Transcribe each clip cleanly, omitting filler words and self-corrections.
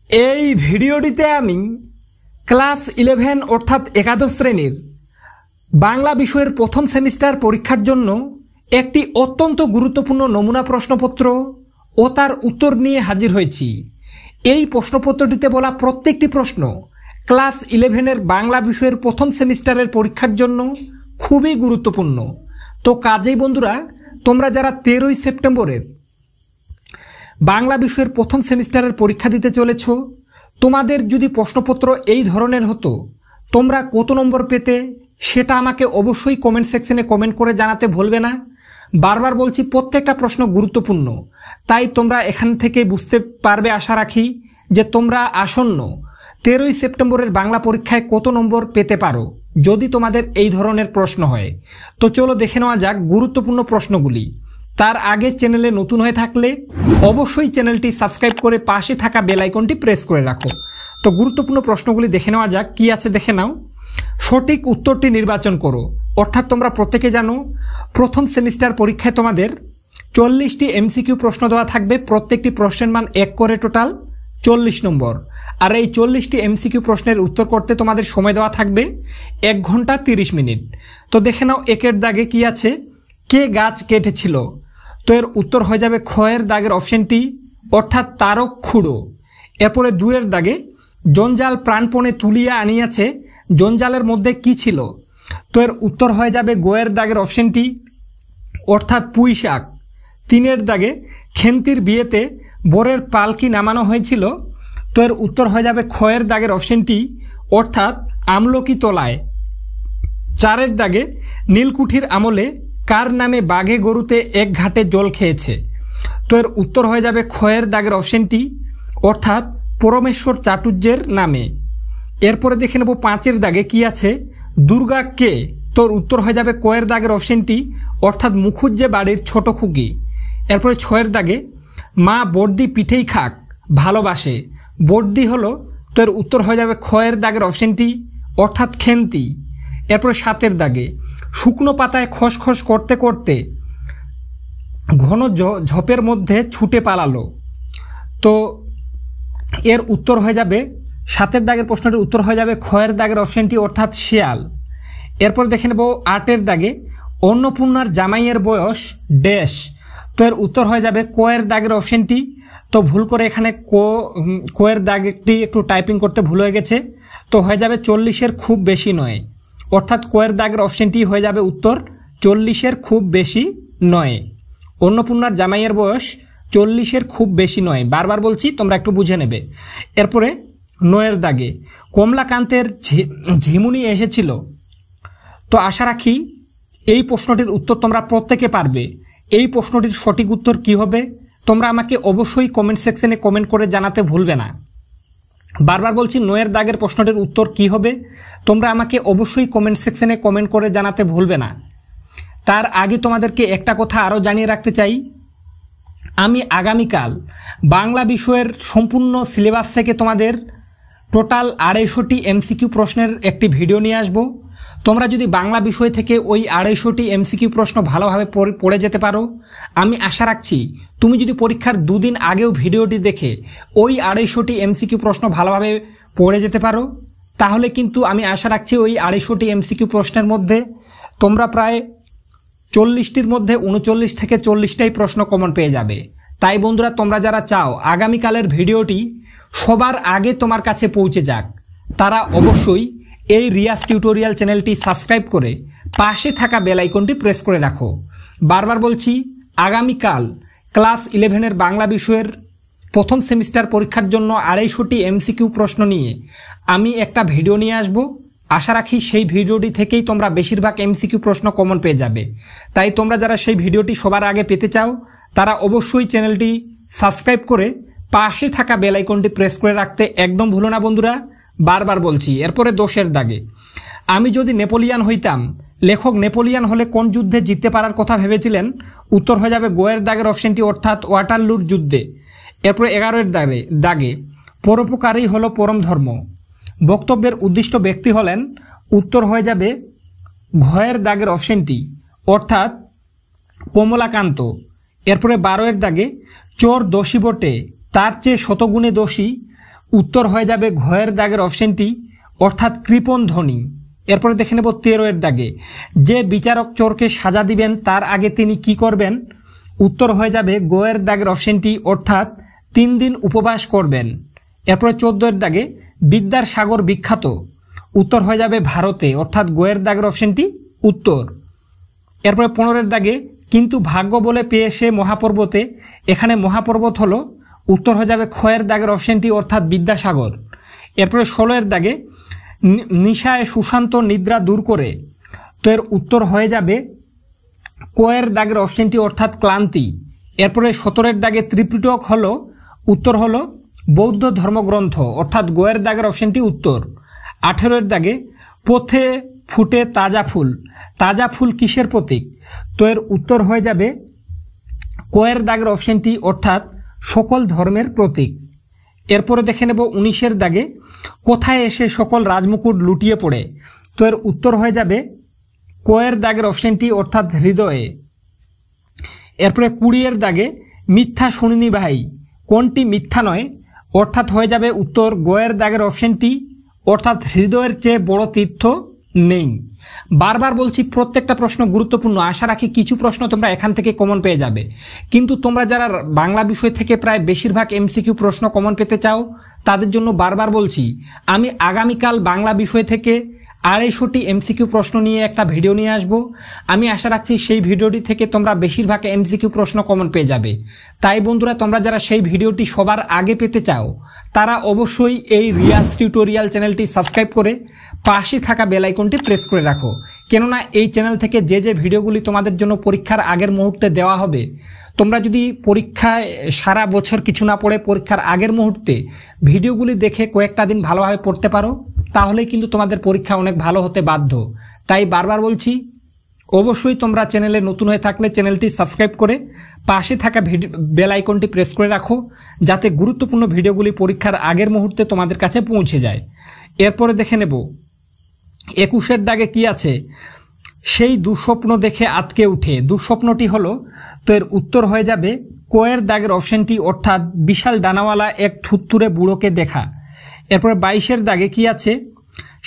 এই ভিডিওটিতে আমি ক্লাস 11 অর্থাৎ একাদশ শ্রেণীর বাংলা বিষয়ের প্রথম সেমিস্টার পরীক্ষার জন্য একটি অত্যন্ত গুরুত্বপূর্ণ নমুনা প্রশ্নপত্র ও তার উত্তর নিয়ে হাজির হয়েছি। এই প্রশ্নপত্রটিতে বলা প্রত্যেকটি প্রশ্ন ক্লাস 11 বাংলা বিষয়ের প্রথম সেমিস্টারের পরীক্ষার জন্য খুবই গুরুত্বপূর্ণ। তো কাজেই বন্ধুরা, তোমরা যারা 13ই সেপ্টেম্বরের বাংলা বিষয়ের প্রথম সেমিস্টারের পরীক্ষা দিতে চলেছ, তোমাদের যদি প্রশ্নপত্র এই ধরনের হতো, তোমরা কত নম্বর পেতে সেটা আমাকে অবশ্যই কমেন্ট সেকশনে কমেন্ট করে জানাতে ভুলবে না। বারবার বলছি, প্রত্যেকটা প্রশ্ন গুরুত্বপূর্ণ, তাই তোমরা এখান থেকে বুঝতে পারবে আশা রাখি যে তোমরা আসন্ন 13ই সেপ্টেম্বরের বাংলা পরীক্ষায় কত নম্বর পেতে পারো যদি তোমাদের এই ধরনের প্রশ্ন হয়। তো চলো দেখে নেওয়া যাক গুরুত্বপূর্ণ প্রশ্নগুলি। তার আগে চ্যানেলে নতুন হয়ে থাকলে অবশ্যই চ্যানেলটি সাবস্ক্রাইব করে পাশে থাকা বেল আইকনটি প্রেস করে রাখো। তো গুরুত্বপূর্ণ প্রশ্নগুলি দেখে নেওয়া যাক। কি আছে দেখে নাও। সঠিক উত্তরটি নির্বাচন করো। অর্থাৎ তোমরা প্রত্যেকে জানো, প্রথম সেমিস্টার পরীক্ষায় তোমাদের 40টি এমসিকিউ প্রশ্ন দেওয়া থাকবে। প্রত্যেকটি প্রশ্নের মান 1 করে, টোটাল 40 নম্বর। আর এই 40টি এমসিকিউ প্রশ্নের উত্তর করতে তোমাদের সময় দেওয়া থাকবে 1 ঘন্টা 30 মিনিট। তো দেখে নাও, একের দাগে কি আছে, কে গাছ কেটেছিল? তো এর উত্তর হয়ে যাবে খয়ের দাগের অপশনটি, অর্থাৎ তারক খুড়ো। এরপরে 2-এর দাগে জঞ্জাল প্রাণপণে তুলিয়া আনিয়াছে, জঞ্জালের মধ্যে কি ছিল? তো এর উত্তর হয়ে যাবে গোয়ের দাগের অপশনটি, অর্থাৎ পুঁই শাক। 3-এর দাগে খেন্তির বিয়েতে বরের পালকি নামানো হয়েছিল। তো এর উত্তর হয়ে যাবে খয়ের দাগের অপশনটি, অর্থাৎ আমলকি তলায়। 4-এর দাগে নীলকুঠির আমলে কার নামে বাঘে গরুতে এক ঘাটে জল খেয়েছে? তো এর উত্তর হয়ে যাবে খয়ের দাগের অপশনটি, অর্থাৎ পরমেশ্বর চাটুর্যের নামে। এরপরে দেখে নেব 5-এর দাগে কি আছে, দুর্গা কে? তোর উত্তর হয়ে যাবে কয়ের দাগের অপশনটি, অর্থাৎ মুখুজ্জে বাড়ির ছোট খুকি। এরপরে 6-এর দাগে মা বর্দি পিঠেই খাক ভালোবাসে, বর্দি হলো, তোর উত্তর হয়ে যাবে খয়ের দাগের অপশনটি, অর্থাৎ খেন্তি। এরপরে 7-এর দাগে শুকনো পাতায় খসখস করতে করতে ঘন ঝোপের মধ্যে ছুটে পালালো। তো এর উত্তর হয়ে যাবে 7-এর দাগের প্রশ্নটির উত্তর হয়ে যাবে খয়ের দাগের অপশনটি, অর্থাৎ শিয়াল। এরপর দেখে নেব 8-এর দাগে অন্নপূর্ণার জামাইয়ের বয়স ড্যাশ। তো এর উত্তর হয়ে যাবে কোয়ের দাগের অপশনটি। তো ভুল করে এখানে কোয়ের দাগটি একটু টাইপিং করতে ভুল হয়ে গেছে। তো হয়ে যাবে 40-এর খুব বেশি নয়, অর্থাৎ কোয়ের দাগের অপশনটি হয়ে যাবে উত্তর 40-এর খুব বেশি নয়। অন্নপূর্ণার জামাইয়ের বয়স 40-এর খুব বেশি নয়। বারবার বলছি, তোমরা একটু বুঝে নেবে। এরপরে 9-এর দাগে কমলাকান্তের ঝিমুনি এসেছিল। তো আশা রাখি এই প্রশ্নটির উত্তর তোমরা প্রত্যেকে পারবে। এই প্রশ্নটির সঠিক উত্তর কি হবে তোমরা আমাকে অবশ্যই কমেন্ট সেকশনে কমেন্ট করে জানাতে ভুলবে না। বারবার বলছি, 9-এর দাগের প্রশ্নটির উত্তর কি হবে তোমরা আমাকে অবশ্যই কমেন্ট সেকশনে কমেন্ট করে জানাতে ভুলবে না। তার আগে তোমাদেরকে একটা কথা আরও জানিয়ে রাখতে চাই, আমি আগামীকাল বাংলা বিষয়ের সম্পূর্ণ সিলেবাস থেকে তোমাদের টোটাল 250টি এমসিকিউ প্রশ্নের একটি ভিডিও নিয়ে আসব। তোমরা যদি বাংলা বিষয় থেকে ওই 250টি এমসিকিউ প্রশ্ন ভালোভাবে পড়ে যেতে পারো, আমি আশা রাখছি তুমি যদি পরীক্ষার 2 দিন আগেও ভিডিওটি দেখে ওই 250টি এমসিকিউ প্রশ্ন ভালোভাবে পড়ে যেতে পারো, তাহলে কিন্তু আমি আশা রাখছি ওই 250টি এমসিকিউ প্রশ্নের মধ্যে তোমরা প্রায় 40টির মধ্যে 39 থেকে 40টাই প্রশ্ন কমন পেয়ে যাবে। তাই বন্ধুরা, তোমরা যারা চাও আগামীকালের ভিডিওটি সবার আগে তোমার কাছে পৌঁছে যাক, তারা অবশ্যই এই রিয়াজ টিউটোরিয়াল চ্যানেলটি সাবস্ক্রাইব করে পাশে থাকা বেল আইকনটি প্রেস করে রাখো। বারবার বলছি, আগামীকাল ক্লাস 11 বাংলা বিষয়ের প্রথম সেমিস্টার পরীক্ষার জন্য 250টি এমসিকিউ প্রশ্ন নিয়ে আমি একটা ভিডিও নিয়ে আসব। আশা রাখি সেই ভিডিওটি থেকেই তোমরা বেশিরভাগ এমসিকিউ প্রশ্ন কমন পেয়ে যাবে। তাই তোমরা যারা সেই ভিডিওটি সবার আগে পেতে চাও, তারা অবশ্যই চ্যানেলটি সাবস্ক্রাইব করে পাশে থাকা বেল আইকনটি প্রেস করে রাখতে একদম ভুলো না বন্ধুরা। বারবার বলছি। এরপরে 10-এর দাগে আমি যদি নেপোলিয়ান হইতাম, লেখক নেপোলিয়ান হলে কোন যুদ্ধে জিততে পারার কথা ভেবেছিলেন? উত্তর হয়ে যাবে গোয়ের দাগের অপশনটি, অর্থাৎ ওয়াটারলুর যুদ্ধে। এরপরে 11-এর দাগে পরোপকারই হলো পরম ধর্ম। বক্তব্যের উদ্দিষ্ট ব্যক্তি হলেন, উত্তর হয়ে যাবে ঘয়ের দাগের অপশনটি, অর্থাৎ কমলাকান্ত। এরপরে 12-এর দাগে চোর দোষী বটে, তার চেয়ে শতগুণে দোষী উত্তর হয়ে যাবে ঘয়ের দাগের অপশনটি অর্থাৎ কৃপণ ধ্বনি। এরপরে দেখে নেব 13 দাগে, যে বিচারক চোরকে সাজা দিবেন তার আগে তিনি কি করবেন? উত্তর হয়ে যাবে গয়ের দাগের অপশনটি অর্থাৎ 3 দিন উপবাস করবেন। এরপরে 14 দাগে, বিদ্যার সাগর বিখ্যাত, উত্তর হয়ে যাবে ভারতে অর্থাৎ গয়ের দাগের অপশনটি উত্তর। এরপরে 15 দাগে, কিন্তু ভাগ্য বলে পেয়ে সে মহাপর্বতে, এখানে মহাপর্বত হলো, উত্তর হয়ে যাবে খয়ের দাগের অপশনটি অর্থাৎ বিদ্যাসাগর। এরপরে 16 দাগে, নিশায় সুশান্ত নিদ্রা দূর করে, তো এর উত্তর হয়ে যাবে কয়ের দাগের অপশনটি অর্থাৎ ক্লান্তি। এরপরে 17 দাগে, ত্রিপিটক হলো, উত্তর হলো বৌদ্ধ ধর্মগ্রন্থ অর্থাৎ গোয়ের দাগের অপশনটি উত্তর। 18 দাগে, পথে ফুটে তাজা ফুল কিসের প্রতীক? তো এর উত্তর হয়ে যাবে কয়ের দাগের অপশনটি অর্থাৎ সকল ধর্মের প্রতীক। এরপরে দেখে নেব 19 দাগে, কোথায় এসে সকল রাজমুকুট লুটিয়ে পড়ে, তো এর উত্তর হয়ে যাবে কয়ের দাগের অপশনটি অর্থাৎ হৃদয়ে। এরপরে 20 দাগে, মিথ্যা শুনিনি ভাই, কোনটি মিথ্যা নয়? অর্থাৎ হয়ে যাবে উত্তর গয়ের দাগের অপশনটি অর্থাৎ হৃদয়ের চেয়ে বড় তীর্থ নেই। বারবার বলছি প্রত্যেকটা প্রশ্ন গুরুত্বপূর্ণ, আশা রাখি কিছু প্রশ্ন তোমরা এখান থেকে কমন পেয়ে যাবে। কিন্তু তোমরা যারা বাংলা বিষয় থেকে প্রায় বেশিরভাগ এমসিকিউ প্রশ্ন কমন পেতে চাও তাদের জন্য বারবার বলছি, আমি আগামীকাল বাংলা বিষয় থেকে 250টি এমসিকিউ প্রশ্ন নিয়ে একটা ভিডিও নিয়ে আসব। আমি আশা রাখছি সেই ভিডিওটি থেকে তোমরা বেশিরভাগ এমসিকিউ প্রশ্ন কমন পেয়ে যাবে। তাই বন্ধুরা, তোমরা যারা সেই ভিডিওটি সবার আগে পেতে চাও তারা অবশ্যই এই রিয়াজ টিউটোরিয়াল চ্যানেলটি সাবস্ক্রাইব করে পাশে থাকা বেল আইকনটি প্রেস করে রাখো, কেননা এই চ্যানেল থেকে যে ভিডিওগুলি তোমাদের জন্য পরীক্ষার আগের মুহূর্তে দেওয়া হবে, তোমরা যদি পরীক্ষায় সারা বছর কিছু না পড়ে পরীক্ষার আগের মুহূর্তে ভিডিওগুলি দেখে কয়েকটা দিন ভালোভাবে পড়তে পারো, তাহলেই কিন্তু তোমাদের পরীক্ষা অনেক ভালো হতে বাধ্য। তাই বারবার বলছি, অবশ্যই তোমরা চ্যানেলে নতুন হয়ে থাকলে চ্যানেলটি সাবস্ক্রাইব করে পাশে থাকা বেল আইকনটি প্রেস করে রাখো, যাতে গুরুত্বপূর্ণ ভিডিওগুলি পরীক্ষার আগের মুহূর্তে তোমাদের কাছে পৌঁছে যায়। এরপরে দেখে নেব 21 দাগে কি আছে, সেই দুঃস্বপ্ন দেখে আতকে উঠে, দুঃস্বপ্নটি হলো, তো এর উত্তর হয়ে যাবে কয়ের দাগের অপশনটি অর্থাৎ বিশাল ডানাওয়ালা এক থুত্তুরে বুড়োকে দেখা। এরপরে 22 দাগে কি আছে,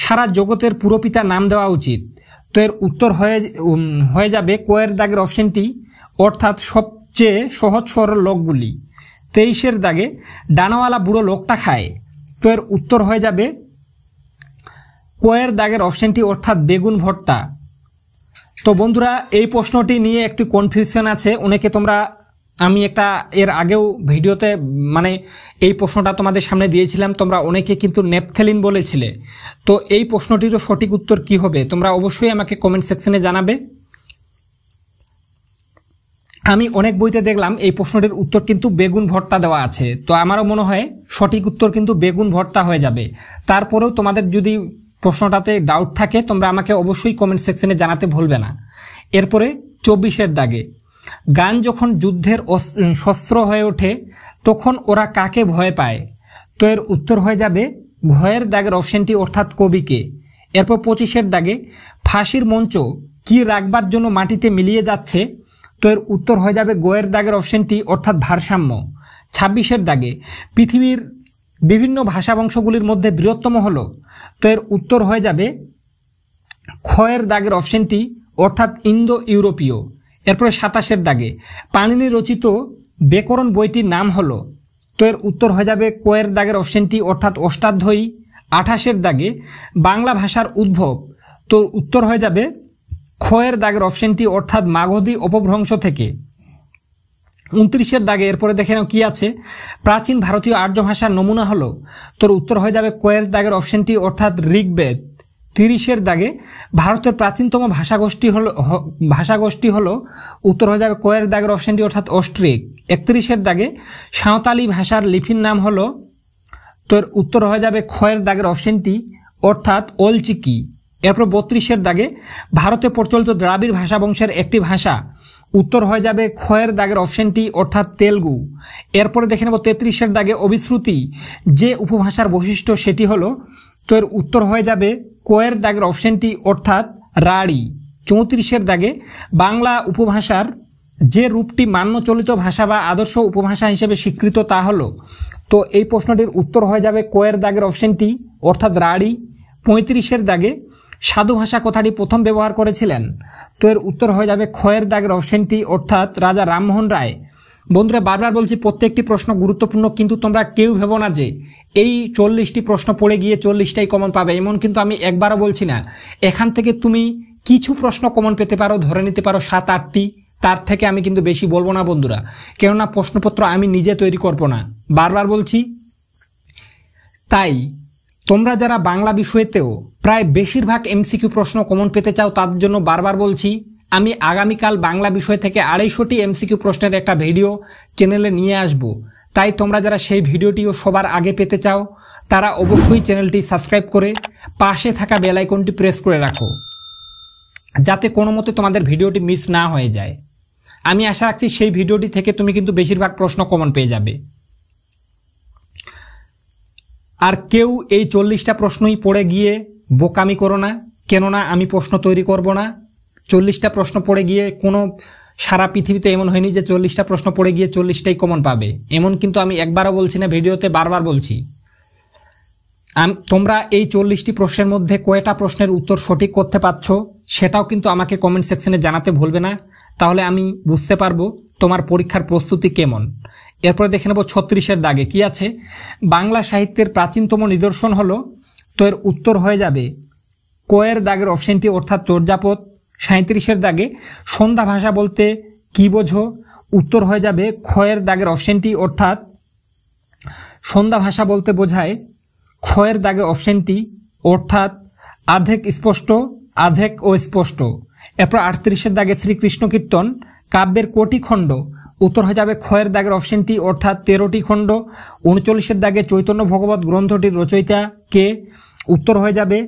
সারা জগতের পুরোপিতা নাম দেওয়া উচিত, তো এর উত্তর হয়ে যাবে কয়ের দাগের অপশনটি অর্থাৎ সবচেয়ে সহজ সরল লোকগুলি। 23 দাগে, ডানাওয়ালা বুড়ো লোকটা খায়, তো এর উত্তর হয়ে যাবে কয়ের দাগের অপশনটি অর্থাৎ বেগুন ভর্তা। তো বন্ধুরা, এই প্রশ্নটি নিয়ে একটু কনফিউশন আছে অনেকে, তোমরা আমি একটা এর আগেও ভিডিওতে এই প্রশ্নটা তোমাদের সামনে দিয়েছিলাম, তোমরা অনেকে কিন্তু নেপথেলিন বলেছিলে। তো এই প্রশ্নটিরও সঠিক উত্তর কি হবে তোমরা অবশ্যই আমাকে কমেন্ট সেকশনে জানাবে। আমি অনেক বইতে দেখলাম এই প্রশ্নটির উত্তর কিন্তু বেগুন ভর্তা দেওয়া আছে, তো আমারও মনে হয় সঠিক উত্তর কিন্তু বেগুন ভর্তা হয়ে যাবে। তারপরেও তোমাদের যদি প্রশ্নটাতে ডাউট থাকে তোমরা আমাকে অবশ্যই কমেন্ট সেকশনে জানাতে ভুলবে না। এরপরে 24 দাগে, গান যখন যুদ্ধের শস্ত্র হয়ে ওঠে তখন ওরা কাকে ভয় পায়, তো এর উত্তর হয়ে যাবে ভয়ের দাগের অপশনটি অর্থাৎ কবিকে। এরপর 25 দাগে, ফাঁসির মঞ্চ কি রাখবার জন্য মাটিতে মিলিয়ে যাচ্ছে, তো এর উত্তর হয়ে যাবে গোয়ের দাগের অপশনটি অর্থাৎ ভারসাম্য। 26 দাগে, পৃথিবীর বিভিন্ন ভাষাবংশগুলির মধ্যে বৃহত্তম হলো, তো এর উত্তর হয়ে যাবে খয়ের দাগের অপশনটি অর্থাৎ ইন্দো ইউরোপীয়। এরপরে 27 দাগে, পাণিনি রচিত ব্যাকরণ বইটির নাম হলো, তো এর উত্তর হয়ে যাবে কয়ের দাগের অপশনটি অর্থাৎ অষ্টাধ্যায়ী। 28 দাগে, বাংলা ভাষার উদ্ভব, তো উত্তর হয়ে যাবে খয়ের দাগের অপশনটি অর্থাৎ মাগধী অপভ্রংশ থেকে। 29 দাগে, এরপরে দেখে নাও কি আছে, প্রাচীন ভারতীয় আর্য ভাষার নমুনা হলো, তোর উত্তর হয়ে যাবে কয়ের দাগের অপশনটি অর্থাৎ ঋগ্বেদ। 30 দাগে, ভারতের প্রাচীনতম ভাষাগোষ্ঠী হলো, উত্তর হয়ে যাবে কয়ের দাগের অপশনটি অর্থাৎ অস্ট্রিক। 31 দাগে, সাঁওতালি ভাষার লিপির নাম হলো, তোর উত্তর হয়ে যাবে খয়ের দাগের অপশনটি অর্থাৎ অলচিকি। এরপর 32 দাগে, ভারতে প্রচলিত দ্রাবিড় ভাষা বংশের একটি ভাষা, উত্তর হয়ে যাবে খয়ের দাগের অপশনটি অর্থাৎ তেলুগু। এরপরে দেখে নেব 33 দাগে, অভিশ্রুতি যে উপভাষার বৈশিষ্ট্য সেটি হলো, তো এর উত্তর হয়ে যাবে কয়ের দাগের অপশনটি অর্থাৎ রাঢ়ী। 34 দাগে, বাংলা উপভাষার যে রূপটি মান্য চলিত ভাষা বা আদর্শ উপভাষা হিসেবে স্বীকৃত তা হলো, তো এই প্রশ্নটির উত্তর হয়ে যাবে কয়ের দাগের অপশনটি অর্থাৎ রাঢ়ী। 35-এর দাগে সাধু ভাষা কথাটি প্রথম ব্যবহার করেছিলেন, তো এর উত্তর হয়ে যাবে খয়ের দাগের অপশনটি অর্থাৎ রাজা রামমোহন রায়। বন্ধুরা বারবার বলছি প্রত্যেকটি প্রশ্ন গুরুত্বপূর্ণ, কিন্তু তোমরা কেউ ভেবো না যে এই 40টি প্রশ্ন পড়ে গিয়ে 40টাই কমন পাবে, এমন কিন্তু আমি একবারও বলছি না। এখান থেকে তুমি কিছু প্রশ্ন কমন পেতে পারো, ধরে নিতে পারো 7-8টি, তার থেকে আমি কিন্তু বেশি বলবো না বন্ধুরা, কেননা প্রশ্নপত্র আমি নিজে তৈরি করব না, বারবার বলছি। তাই তোমরা যারা বাংলা বিষয়েতেও প্রায় বেশিরভাগ এমসিকিউ প্রশ্ন কমন পেতে চাও, তার জন্য বারবার বলছি আমি আগামীকাল বাংলা বিষয় থেকে 250টি এমসিকিউ প্রশ্নের একটা ভিডিও চ্যানেলে নিয়ে আসব। তাই তোমরা যারা সেই ভিডিওটিও সবার আগে পেতে চাও তারা অবশ্যই চ্যানেলটি সাবস্ক্রাইব করে পাশে থাকা বেল আইকনটি প্রেস করে রাখো, যাতে কোনো মতে তোমাদের ভিডিওটি মিস না হয়ে যায়। আমি আশা রাখছি সেই ভিডিওটি থেকে তুমি কিন্তু বেশিরভাগ প্রশ্ন কমন পেয়ে যাবে। আর কেউ এই 40টা প্রশ্নই পড়ে গিয়ে বোকামি করো না, কেননা আমি প্রশ্ন তৈরি করব না। 40টা প্রশ্ন পড়ে গিয়ে কোনো সারা পৃথিবীতে এমন হয়নি যে 40টা প্রশ্ন পড়ে গিয়ে 40টাই কমন পাবে, এমন কিন্তু আমি একবারও বলছি না, ভিডিওতে বারবার বলছি। তোমরা এই 40টি প্রশ্নের মধ্যে কয়টা প্রশ্নের উত্তর সঠিক করতে পারছো সেটাও কিন্তু আমাকে কমেন্ট সেকশনে জানাতে ভুলবে না, তাহলে আমি বুঝতে পারবো তোমার পরীক্ষার প্রস্তুতি কেমন। এরপরে দেখে নেব 36-এর দাগে কি আছে। বাংলা সাহিত্যের প্রাচীনতম নিদর্শন হলো, তো এর উত্তর হয়ে যাবে কয়ের দাগের অপশনটি অর্থাৎ চর্যাপদ। 37-এর দাগে সন্ধ্যা ভাষা বলতে কি বোঝো, উত্তর হয়ে যাবে খয়ের দাগের অপশনটি অর্থাৎ সন্ধ্যা ভাষা বলতে বোঝায় খয়ের দাগের অপশনটি অর্থাৎ আধেক স্পষ্ট, আধেক অস্পষ্ট। এরপর 38-এর দাগে শ্রীকৃষ্ণ কীর্তন কাব্যের কোটি খণ্ড, উত্তর হয়ে যাবে খয়ের দাগের অপশনটি অর্থাৎ 13টি খণ্ড। 39-এর দাগে চৈতন্য ভগবত গ্রন্থটির রচয়িতা কে, উত্তর হয়ে যাবে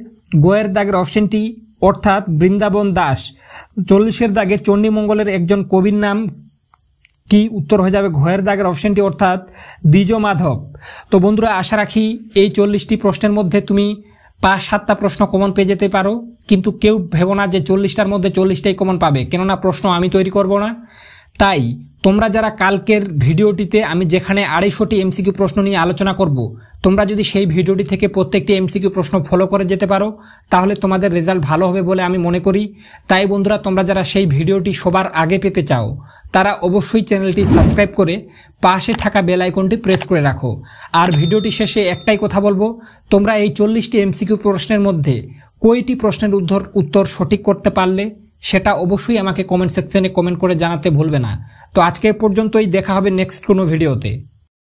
গয়ের দাগের অপশনটি অর্থাৎ বৃন্দাবন দাস। 40-এর দাগে চণ্ডীমঙ্গলের একজন কবির নাম কি, উত্তর হয়ে যাবে ঘয়ের দাগের অপশনটি অর্থাৎ দ্বিজ মাধব। তো বন্ধুরা আশা রাখি এই 40টি প্রশ্নের মধ্যে তুমি 5-7টা প্রশ্ন কমন পেয়ে যেতে পারো, কিন্তু কেউ ভেবো না যে 40টার মধ্যে 40টাই কমন পাবে, কেননা প্রশ্ন আমি তৈরি করব না। তাই তোমরা যারা কালকের ভিডিওটিতে আমি যেখানে 250টি এমসিকিউ প্রশ্ন নিয়ে আলোচনা করব, তোমরা যদি সেই ভিডিওটি থেকে প্রত্যেকটি এমসিকিউ প্রশ্ন ফলো করে যেতে পারো তাহলে তোমাদের রেজাল্ট ভালো হবে বলে আমি মনে করি। তাই বন্ধুরা তোমরা যারা সেই ভিডিওটি সবার আগে পেতে চাও তারা অবশ্যই চ্যানেলটি সাবস্ক্রাইব করে পাশে থাকা বেল আইকনটি প্রেস করে রাখো। আর ভিডিওটি শেষে একটাই কথা বলবো, তোমরা এই 40টি এমসিকিউ প্রশ্নের মধ্যে কয়টি প্রশ্নের উত্তর সঠিক করতে পারলে সেটা অবশ্যই আমাকে কমেন্ট সেকশনে কমেন্ট করে জানাতে ভুলবে না। তো আজকে পর্যন্তই, দেখা হবে নেক্সট কোনো ভিডিওতে।